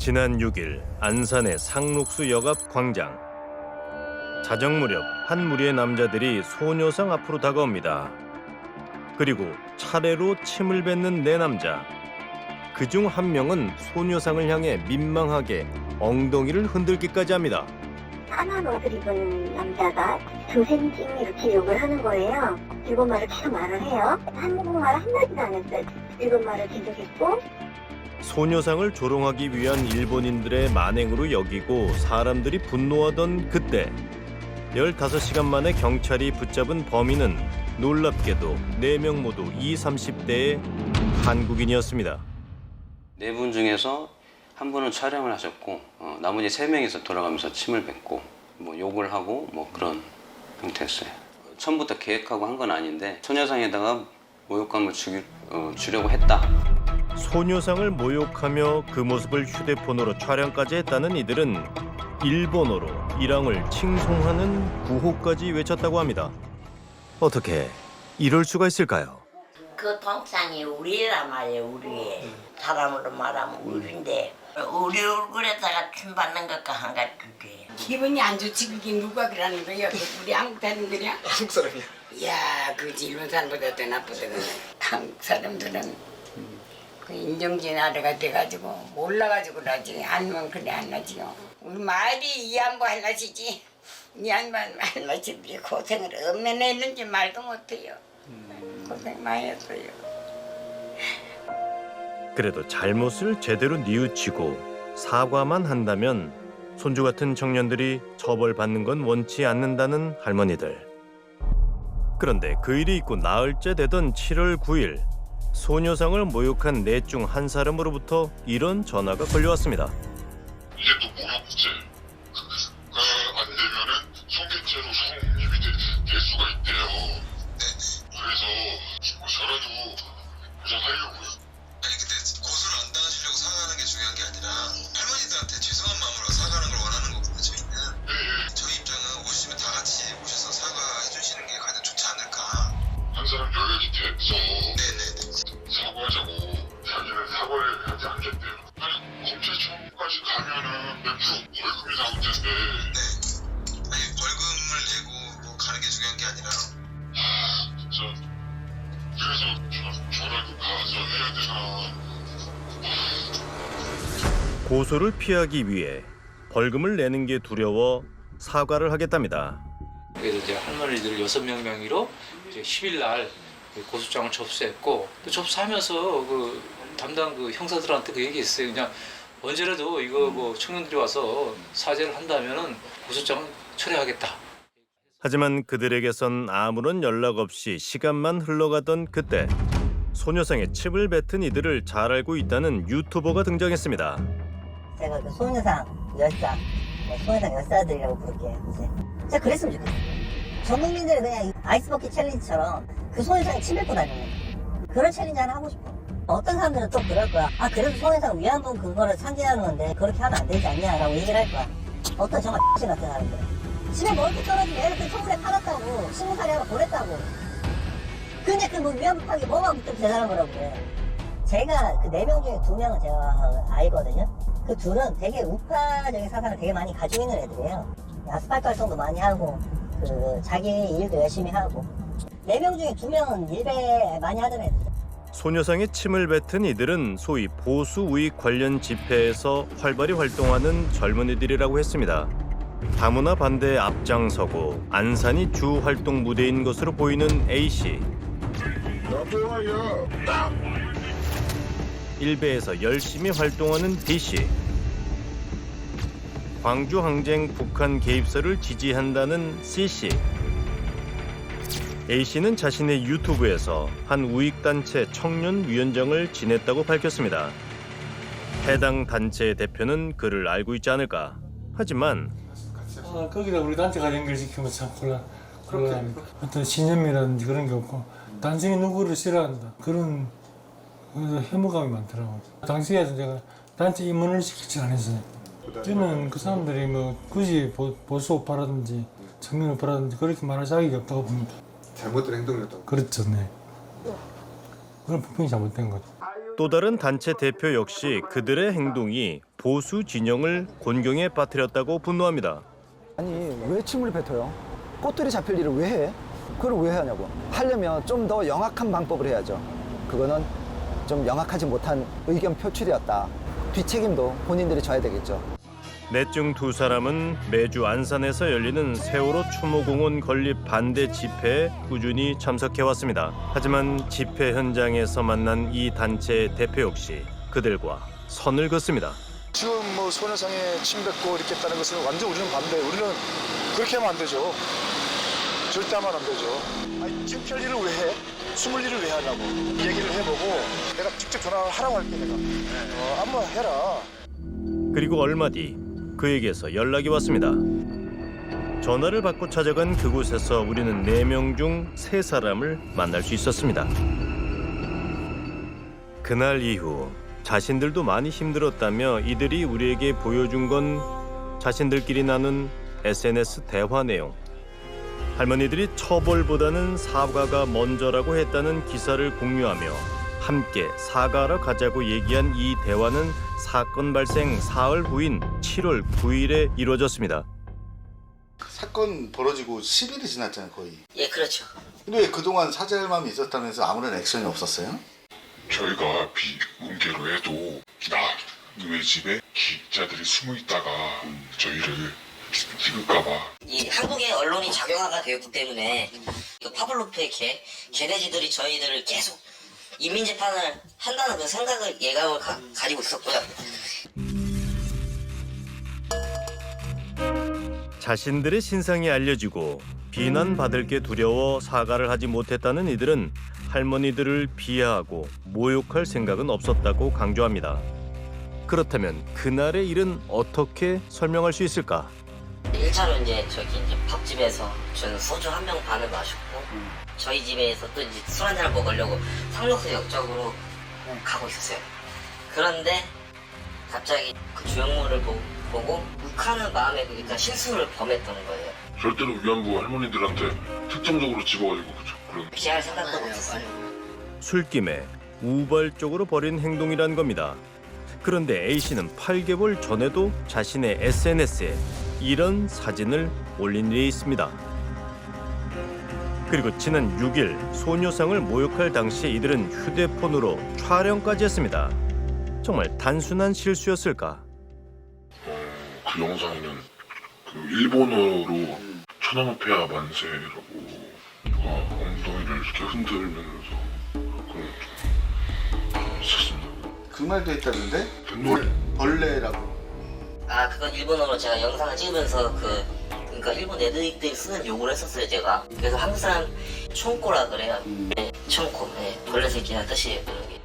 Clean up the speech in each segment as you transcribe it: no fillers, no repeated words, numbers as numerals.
지난 6일 안산의 상록수 역앞 광장. 자정 무렵 한 무리의 남자들이 소녀상 앞으로 다가옵니다. 그리고 차례로 침을 뱉는 네 남자. 그중 한 명은 소녀상을 향해 민망하게 엉덩이를 흔들기까지 합니다. 까만 옷을 입은 남자가 교생님 이렇게 욕을 하는 거예요. 일본말을 계속 말을 해요. 한국말 한마디도 안 했어요. 일본말을 계속했고. 소녀상을 조롱하기 위한 일본인들의 만행으로 여기고 사람들이 분노하던 그때 15시간 만에 경찰이 붙잡은 범인은 놀랍게도 4명 모두 20, 30대의 한국인이었습니다. 4분 중에서 한 분은 촬영을 하셨고 나머지 3명이서 돌아가면서 침을 뱉고 뭐 욕을 하고 뭐 그런 형태였어요. 처음부터 계획하고 한 건 아닌데 소녀상에다가 모욕감을 주려고 했다. 소녀상을 모욕하며 그 모습을 휴대폰으로 촬영까지 했다는 이들은 일본어로 일왕을 칭송하는 구호까지 외쳤다고 합니다. 어떻게 이럴 수가 있을까요? 그 동상이 우리란 말이에요. 우리 사람으로 말하면 우리인데 우리 얼굴에다가 침 받는 것과 한 가지 그게 기분이 안 좋지. 그게 누가 그러는 거야? 우리 한국 사람들이야? 한국 사람이야. 야, 그 일본 사람보다 더 나쁘다. 그래. 한국 사람들은 그 인정진 아래가 돼가지고 몰라가지고 나지. 아니면 그래 안 나지요. 우리 말이 이 양보 할라시지. 이 양반 할라시 고생을 얼마나 했는지 말도 못해요. 고생 많이 했어요. 그래도 잘못을 제대로 뉘우치고 사과만 한다면 손주 같은 청년들이 처벌받는 건 원치 않는다는 할머니들. 그런데 그 일이 있고 나흘째 되던 7월 9일 소녀상을 모욕한 넷 중 한 사람으로부터 이런 전화가 걸려왔습니다. 이게 또 모욕죄가 안 되면은 성계죄로 성립이 될 수가 있대요. 그래서 뭐 저라도 고생하려고요. 아니 근데 고소를 안 당하시려고 사과하는 게 중요한 게 아니라 할머니들한테 죄송한 마음으로 사과하는 걸 원하는 거거든요. 저희는 저희 입장은 오시면 다 같이 오셔서 사과해 주시는 게 가장 좋지 않을까. 한 사람 여럿이 돼서 네네네. 사과하자고 자기는 사과를 하지 않겠대요. 아니 검찰청까지 가면은 100% 벌금이 나올 텐데. 네. 아니 벌금을 내고 뭐 가는 게 중요한 게 아니라. 진짜 그래서 저라도 가서 해야 되나. 고소를 피하기 위해 벌금을 내는 게 두려워 사과를 하겠답니다. 그래서 이제 할머니들 6명 명의로 이제 10일 날 고소장을 접수했고 또 접수하면서 그 담당 그 형사들한테 그 얘기했어요. 그냥 언제라도 이거 뭐 청년들이 와서 사죄를 한다면은 고소장을 철회하겠다. 하지만 그들에게선 아무런 연락 없이 시간만 흘러가던 그때 소녀상에 칩을 뱉은 이들을 잘 알고 있다는 유튜버가 등장했습니다. 제가 그 소녀상 열사, 소녀상 열사들이라고 부를게요. 이제 제가 그랬으면 좋겠어요. 전 국민들이 그냥 아이스버킷 챌린지처럼 그 소녀상에 침 뱉고 다니는 그런 챌린지 하나 하고 싶어. 어떤 사람들은 또 그럴 거야. 아 그래도 소녀상 위안부 그거를 상징하는 건데 그렇게 하면 안 되지 않냐라고 얘기를 할 거야. 어떤 정말 X 같은 사람들. 집에 멀리 떨어지면 애들 청문회 팔았다고 20살이 하나 보냈다고. 근데 그 뭐 위안부 파기 뭐가 그렇게 대단한 거라고 그래. 제가 그 4명 중에 2명은 제가 알거든요. 그 둘은 되게 우파적인 사상을 되게 많이 가지고 있는 애들이에요. 아스팔트 활동도 많이 하고 그 자기 일도 열심히 하고 4명 중에 2명은 일배 많이 하던 애들. 소녀상에 침을 뱉은 이들은 소위 보수 우익 관련 집회에서 활발히 활동하는 젊은이들이라고 했습니다. 다문화 반대에 앞장서고 안산이 주 활동 무대인 것으로 보이는 A씨. 일베에서 열심히 활동하는 B씨. 광주 항쟁 북한 개입설을 지지한다는 C씨. A씨는 자신의 유튜브에서 한 우익단체 청년위원장을 지냈다고 밝혔습니다. 해당 단체의 대표는 그를 알고 있지 않을까. 하지만 거기다 우리 단체가 연결시키면 참 곤란합니다. 어떤 신념이라든지 그런 게 없고 단순히 누구를 싫어한다. 그런 혐오감이 많더라고요. 당시에도 제가 단체 입문을 시키지 않았어요. 저는 그 사람들이 뭐 굳이 보수 오파라든지 청년 오파라든지 그렇게 말할 자격이 없다고 봅니다. 잘못된 행동이었다고. 그렇죠, 네. 그건 분명히 잘못된 거죠. 또 다른 단체 대표 역시 그들의 행동이 보수 진영을 곤경에 빠뜨렸다고 분노합니다. 아니 왜 침을 뱉어요? 꽃들이 잡힐 일을 왜 해? 그걸 왜 하냐고. 하려면 좀 더 영악한 방법을 해야죠. 그거는 좀 영악하지 못한 의견 표출이었다. 뒷책임도 본인들이 져야 되겠죠. 넷 중 두 사람은 매주 안산에서 열리는 세월호 추모공원 건립 반대 집회에 꾸준히 참석해왔습니다. 하지만 집회 현장에서 만난 이 단체의 대표 역시 그들과 선을 긋습니다. 지금 뭐 소녀상에 침 뱉고 이렇게 했다는 것은 완전 우리는 반대. 우리는 그렇게 하면 안 되죠. 절대 하면 안 되죠. 아니, 창피할 일을 왜 해? 숨을 일을 왜 하냐고. 얘기를 해보고 내가 직접 전화를 하라고 할게 내가. 한번 해라. 그리고 얼마 뒤 그에게서 연락이 왔습니다. 전화를 받고 찾아간 그곳에서 우리는 4명 중 3사람을 만날 수 있었습니다. 그날 이후 자신들도 많이 힘들었다며 이들이 우리에게 보여준 건 자신들끼리 나눈 SNS 대화 내용. 할머니들이 처벌보다는 사과가 먼저라고 했다는 기사를 공유하며 함께 사과하러 가자고 얘기한 이 대화는 사건 발생 사흘 후인 7월 9일에 이루어졌습니다. 사건 벌어지고 10일이 지났잖아요, 거의. 예, 그렇죠. 근데 왜 그동안 사죄할 마음이 있었다면서 아무런 액션이 없었어요? 저희가 비공개로 해도 남의 집에 기자들이 숨어 있다가 저희를 찍을까봐. 이 한국의 언론이 작용화가 되었기 때문에 그 파블로프의 개돼지들이 저희들을 계속 인민재판을 한다는 그 생각을 예감을 가지고 있었고요. 자신들의 신상이 알려지고 비난받을 게 두려워 사과를 하지 못했다는 이들은 할머니들을 비하하고 모욕할 생각은 없었다고 강조합니다. 그렇다면 그날의 일은 어떻게 설명할 수 있을까? 1차로 이제 밥집에서 저는 소주 1병 반을 마셨고 저희 집에서 또 이제 술 한잔을 먹으려고 상록수역 쪽으로 가고 있었어요. 그런데 갑자기 그 조형물을 보고 욱하는 마음에 그러니까 실수를 범했던 거예요. 절대로 위안부 할머니들한테 특정적으로 집어가지고 그런 피할 생각도 없었어요. 술김에 우발적으로 벌인 행동이란 겁니다. 그런데 A씨는 8개월 전에도 자신의 SNS에 이런 사진을 올린 일이 있습니다. 그리고 지난 6일 소녀상을 모욕할 당시 이들은 휴대폰으로 촬영까지 했습니다. 정말 단순한 실수였을까? 그 영상에는 그 일본어로 천황폐하 만세라고 누가 엉덩이를 이렇게 흔들면서 그런 좀 있었습니다. 그 말도 했다던데? 분노를 벌레라고. 아, 그건 일본어로 제가 영상을 찍으면서 그러니까 일본 애들이 쓰는 욕을 했었어요, 제가. 그래서 한국 사람 총꼬라 그래요. 네, 총꼬. 네, 벌레 새끼란 뜻이에요, 그런 게.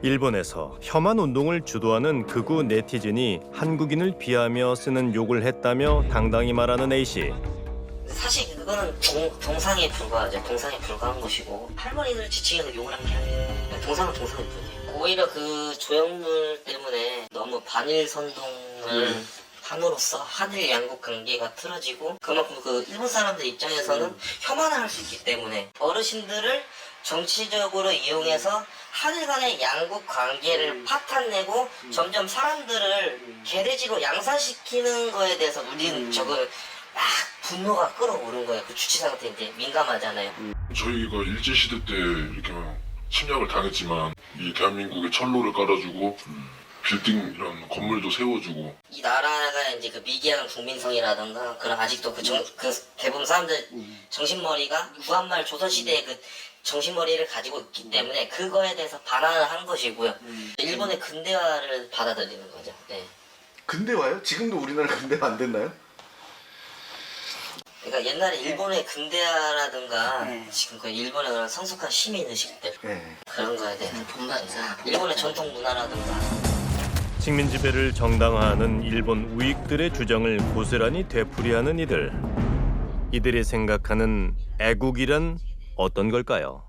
일본에서 혐한 운동을 주도하는 극우 네티즌이 한국인을 비하며 쓰는 욕을 했다며 당당히 말하는 A씨. 사실 그거는 동상에 불과하죠. 동상에 불과한 것이고 할머니들 지칭해서 욕을 한 게 아니에요. 동상은 동상일 뿐이에요. 오히려 그 조형물 때문에 너무 반일 선동을 함으로써 한일 양국 관계가 틀어지고 그만큼 그 일본 사람들 입장에서는 혐한을 할 수 있기 때문에 어르신들을 정치적으로 이용해서 한일 간의 양국 관계를 파탄내고 점점 사람들을 개돼지로 양산시키는 거에 대해서 우리는 저걸 막 분노가 끌어오른 거예요. 그 주치 상태인데 민감하잖아요. 저희가 일제시대 때 이렇게 막 침략을 당했지만 이 대한민국에 철로를 깔아주고 빌딩 이런 건물도 세워주고 이 나라가 이제 그 미개한 국민성이라든가 그런 아직도 그 대부분 사람들 정신머리가 구한말 조선시대의 그 정신머리를 가지고 있기 때문에 그거에 대해서 반환을 한 것이고요. 일본의 근대화를 받아들이는 거죠. 네. 근대화요? 지금도 우리나라 근대화 안 됐나요? 그러니까 옛날에 일본의 근대화라든가 지금 그 일본의 그런 성숙한 시민의식들 그런 거에 대해서 본받아서 일본의 전통 문화라든가 식민 지배를 정당화하는 일본 우익들의 주장을 고스란히 되풀이하는 이들. 이들이 생각하는 애국이란 어떤 걸까요?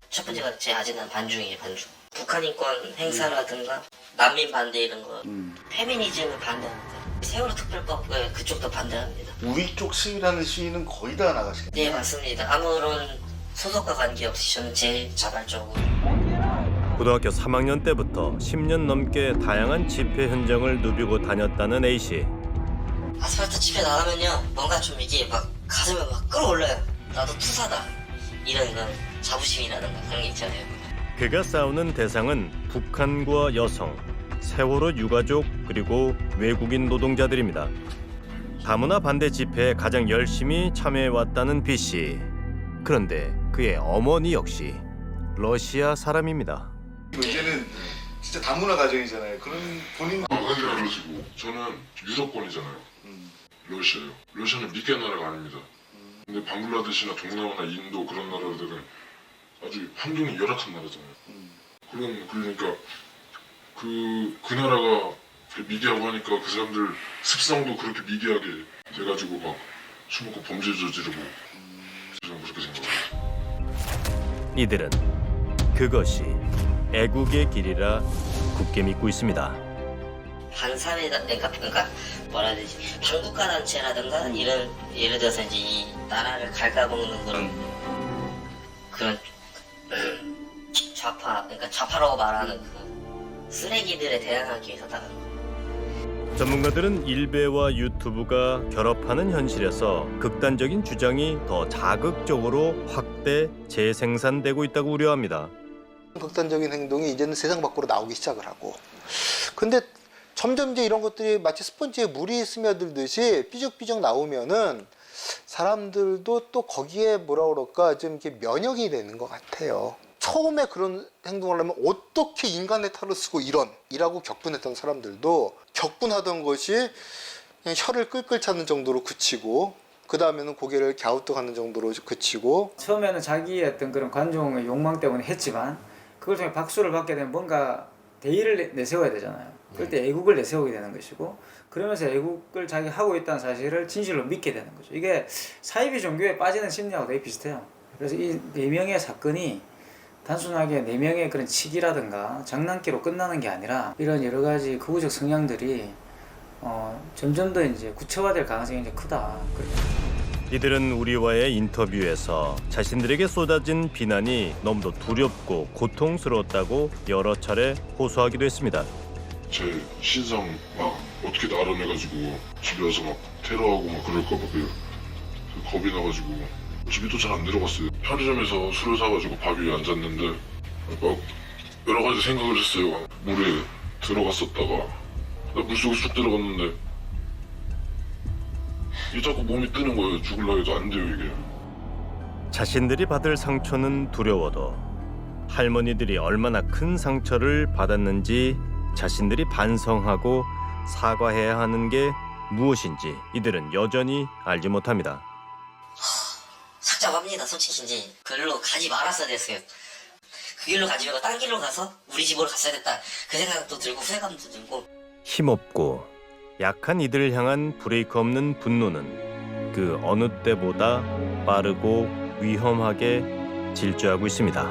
첫 번째가 제 아직은 반중이에요. 반중. 북한 인권 행사라든가 난민 반대 이런 거 페미니즘을 반대합니다. 세월호 특별법에 그쪽도 반대합니다. 우리 쪽 시위라는 시위는 거의 다 나가시겠네요. 네, 맞습니다. 아무런 소속과 관계없이 저는 제일 자발적으로 고등학교 3학년 때부터 10년 넘게 다양한 집회 현장을 누비고 다녔다는 A씨. 아스팔트 집회 나가면요 뭔가 좀 이게 막 가슴에 막 끌어올라요. 나도 투사다 이런 자부심이라든가 그런 게 있잖아요. 그가 싸우는 대상은 북한과 여성, 세월호 유가족 그리고 외국인 노동자들입니다. 다문화 반대 집회에 가장 열심히 참여해왔다는 B씨. 그런데 그의 어머니 역시 러시아 사람입니다. 이제는 진짜 다문화 가정이잖아요. 그런 본인 근데 그러시고 저는 유럽권이잖아요. 러시아요. 러시아는 믿게 나라가 아닙니다. 근데 방글라데시나 동남아나 인도 그런 나라들은 아주 환경이 열악한 나라잖아요. 그러니까 그 나라가 미개하고 하니까 그 사람들 습성도 그렇게 미개하게 돼가지고 막 술 먹고 범죄 저지르고 저는 그렇게 생각해요. 이들은 그것이 애국의 길이라 굳게 믿고 있습니다. 반사회다 그러니까 뭐라 해야 되지 반국가 단체라든가 이런 예를 들어서 이제 이 나라를 갉아먹는 그런 좌파 그러니까 좌파라고 말하는 그 쓰레기들에 대항하기 위해서 나가는 거예요. 전문가들은 일베와 유튜브가 결합하는 현실에서 극단적인 주장이 더 자극적으로 확대 재생산되고 있다고 우려합니다. 극단적인 행동이 이제는 세상 밖으로 나오기 시작을 하고 근데 점점 이제 이런 것들이 마치 스펀지에 물이 스며들듯이 삐죽삐죽 나오면은 사람들도 또 거기에 뭐라 그럴까 좀 이렇게 면역이 되는 것 같아요. 처음에 그런 행동을 하면 어떻게 인간의 탈을 쓰고 이라고 격분했던 사람들도 격분하던 것이 그냥 혀를 끌끌 차는 정도로 그치고 그 다음에는 고개를 갸우뚱하는 정도로 그치고 처음에는 자기의 어떤 그런 관종의 욕망 때문에 했지만 그걸 통해 박수를 받게 되면 뭔가 대의를 내세워야 되잖아요. 그럴 때 애국을 내세우게 되는 것이고 그러면서 애국을 자기 하고 있다는 사실을 진실로 믿게 되는 거죠. 이게 사이비 종교에 빠지는 심리하고 되게 비슷해요. 그래서 이 4명의 사건이 단순하게 4명의 그런 치기라든가 장난기로 끝나는 게 아니라 이런 여러 가지 극우적 성향들이 점점 더 이제 구체화될 가능성이 이제 크다. 이들은 우리와의 인터뷰에서 자신들에게 쏟아진 비난이 너무도 두렵고 고통스러웠다고 여러 차례 호소하기도 했습니다. 제 신상 막 어떻게 나름해가지고 집에 와서 막 테러하고 막 그럴까 봐 그 겁이 나가지고 집에 또 잘 안 내려갔어요. 편의점에서 술을 사가지고 밥 위에 앉았는데 막 여러 가지 생각을 했어요. 물에 들어갔었다가 나 물속에 쑥 들어갔는데 이 자꾸 몸이 뜨는 거예요. 죽을라 해도 안 돼요 이게. 자신들이 받을 상처는 두려워도 할머니들이 얼마나 큰 상처를 받았는지 자신들이 반성하고 사과해야 하는 게 무엇인지 이들은 여전히 알지 못합니다. 삭잡합니다. 솔직히 이제 그 길로 가지 말았어야 됐어요. 그 길로 가지 말고 딴 길로 가서 우리 집으로 갔어야 됐다. 그 생각도 들고 후회감도 들고. 힘없고 약한 이들을 향한 브레이크 없는 분노는 그 어느 때보다 빠르고 위험하게 질주하고 있습니다.